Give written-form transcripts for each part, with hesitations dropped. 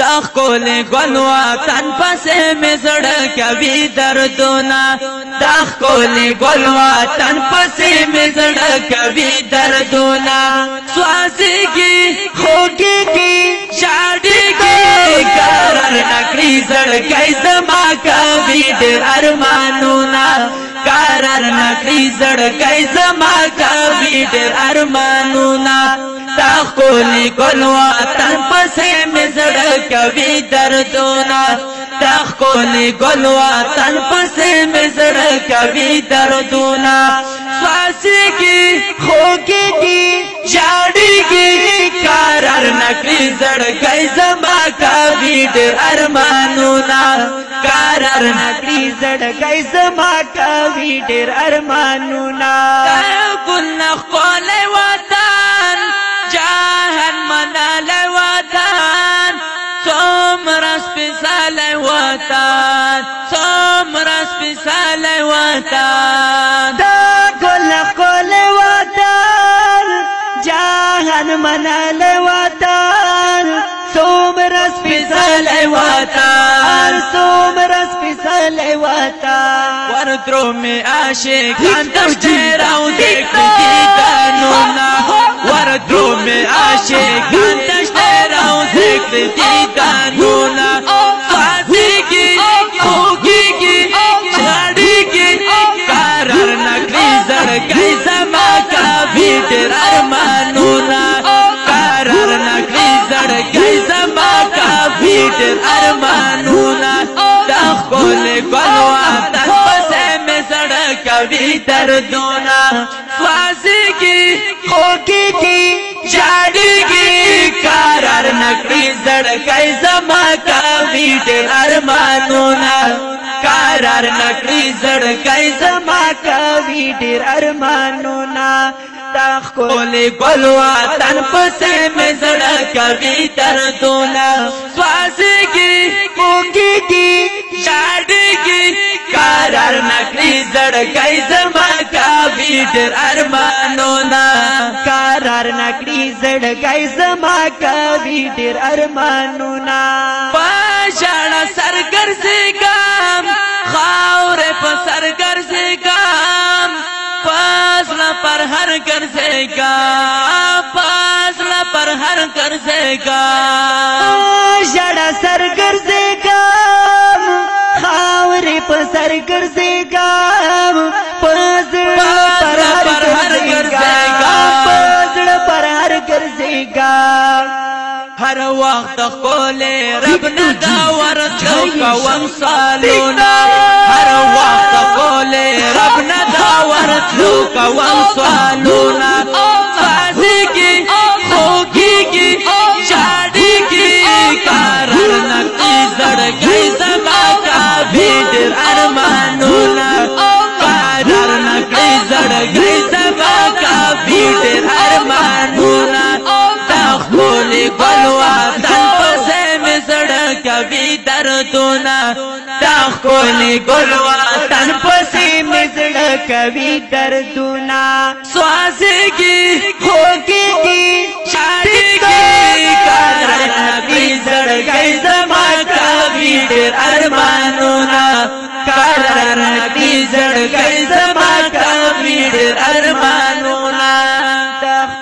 تخ کولی گل وطن پسې مې زړه کوي دردونه تخ کولی گل وطن پسې مې زړه کوي دردونه سوازيږي خوږيږي شاړيږي قرار نکړي زړګی زما کوي ډېر ارمانونه قرار نکړي زړګی زما کوي ډېر ارمانونه تخ کولی گل وطن پسې مې زړه کوي دردونه تخ کولی گل وطن پسې مې زړه کوي دردونه سوازيږي خوږيږي ژاړيږي قرار نکړي زړګی زما کوي ډېر ارمانونه قرار نکړي زړګی زما کوي ډېر ارمانونه ګل نخولی وطن جهان منالی وطن څومره سپېڅلی وطن څومره سپېڅلی وطن دا ګل نخولی وطن جهان منالی وطن څومره سپېڅلی وطن څومره سپېڅلی وطن وردرو مې عاشقان تشته راوځي دیدنونه وردرو مې عاشقان تشته راوځي دیدنونه سوازيږي خوږيږي ژاړيږي قرار نکړي زړګی زما کوي ډېر ارمانونه قرار نکړي زړګی زما کوي ډېر ارمانونه تخ کولی گل وطن پسې مې زړه کوي دردونه سوازيږي خوږيږي ژاړيږي قرار نکړي زړګی زما کوي ډېر ارمانونه قرار نکړي زړګی زما کوي ډېر ارمانونه تخ کولی گل وطن پسې مې زړه کوي دردونه سوازيږي خوږيږي ژاړيږي قرار نکړي زړګی زما کوي ډېر ارمانونه قرار نکړي زړګی زما کوي ډېر ارمانونه په ژړا سر ګرځېږم خاورې په سر ګرځېږم پازله پر هر ګرځېږم پازله پر هر ګرځېږم ژړا سر ګرځېږم خاورې په سر ګرځېږم پازله پر هر ګرځېږم پازله پر هر ګرځېږم هر وخت خپلې رب نه دا ورتلو کوم سالونه هر وخت خپلې رب نه دا ورتلو کوم سالونه سوازيږي خوږيږي ژاړيږي قرار نکړي زړګی زما کوي ډېر ارمانونه قرار نکړي زړګی زما کوي ډېر ارمانونه تخ کولی گل وطن پسې مې زړه کوي دردونه تخ کولی گل وطن پسې مې زړه کوي دردونه سوازيږي خوږيږي ژاړيږي قرار نکړي زړګی زما کوي ډېر ارمانونه قرار نکړي زړګی زما کوي ډېر ارمانونه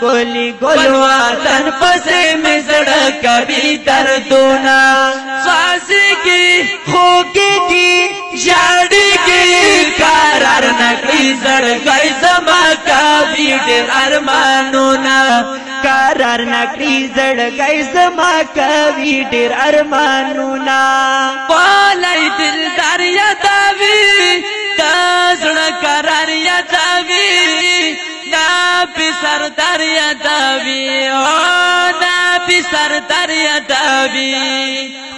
کولی گل وطن پسې مې زړه کوي دردونه سوازيږي خوږيږي ژاړيږي قرار نکړي زړګی زما کوي ډېر ارمانونه قرار نکړي زړګی زما کوي ډېر ارمانونه والای دلدار یادوي تا زړه قرار یادوي ناپی سردار یادوي ناپی سردار یادوي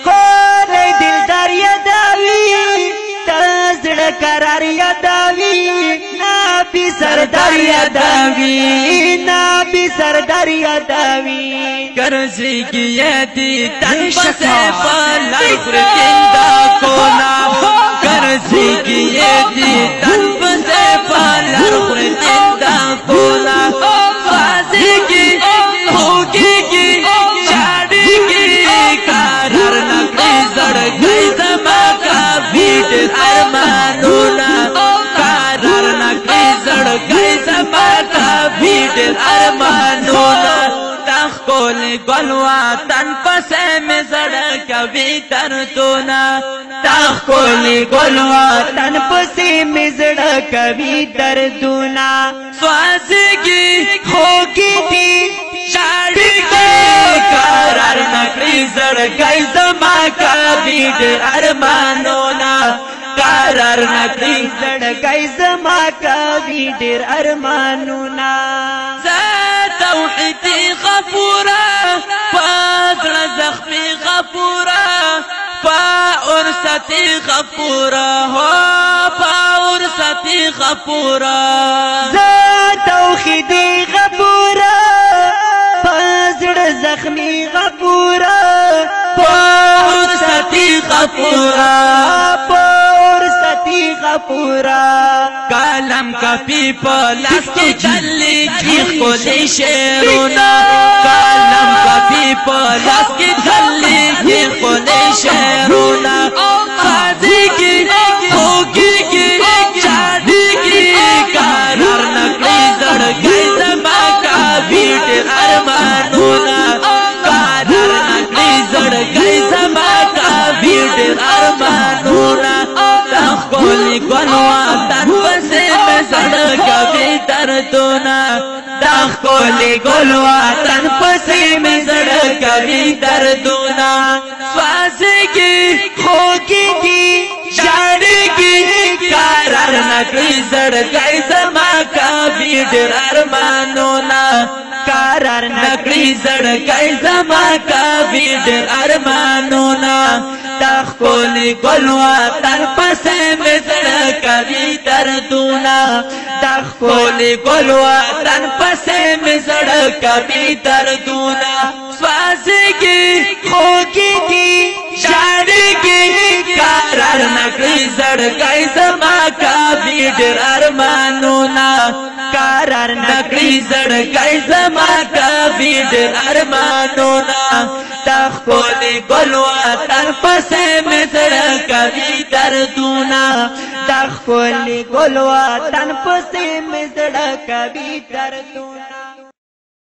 کولی دلدار یادوي تا زړه قرار یادوي ناپی سردار یادوي ناپی سردار یادوي ګرځېږي یادي تن پسې په لار پرېږده کونا ګرځېږي یادي تن پسې په لار پرېږده کونا سوازيږي خوږيږي ژاړيږي قرار ښکلی ګل وطن پسې مې زړه کوي دردونه تا ښکلی ګل وطن پسې مې زړه کوي دردونه سوځېږي خوږې دي شاړېږي قرار نه کړي زړګی زما کوي ډېر ارمانونه قرار نه کړي زړګی زما کوي ډېر ارمانونه توحیدی غفورا پازړه زخمی غفورا پاورستی غفورا هو پاورستی غفورا ز توحیدی غفورا پازړه زخمی غفورا پاورستی غفورا غفورا کلم کپی پلاس کی دلی کی خودی شیرونا کلم کپی پلاس کی دلی کی خودی شیرونا خازی کی خوگی کی چادی کی قرار نکلی زڑگی زما کا بیٹ ارمانونا قرار نکلی زڑگی زما کا بیٹ ارمانونا ښکلی ګل وطن پسې مې زړه کوي دردونه دا ښکلی ګل وطن پسې مې زړه کوي دردونه سوځېږي خوږې دي شاړېږي قرار نه کړي زړګی زما کوي ډېر ارمانونه قرار نه کړي زړګی زما کوي ډېر ارمانونه دا ښکلی ګل وطن پسې مې زړه کوي دردونه دا ښکلی ګل وطن پسې مې زړه کوي دردونه سوځېږي خوږې دي شاړېږي قرار نه کړي زړګی زما کوي ډېر ارمانونه قرار نه کړي زړګی زما کوي ډېر ارمانونه دا ښکلی ګل وطن پسې مې زړه کوي دردونه دا ښکلی ګل وطن پسې مې زړه کوي دردونه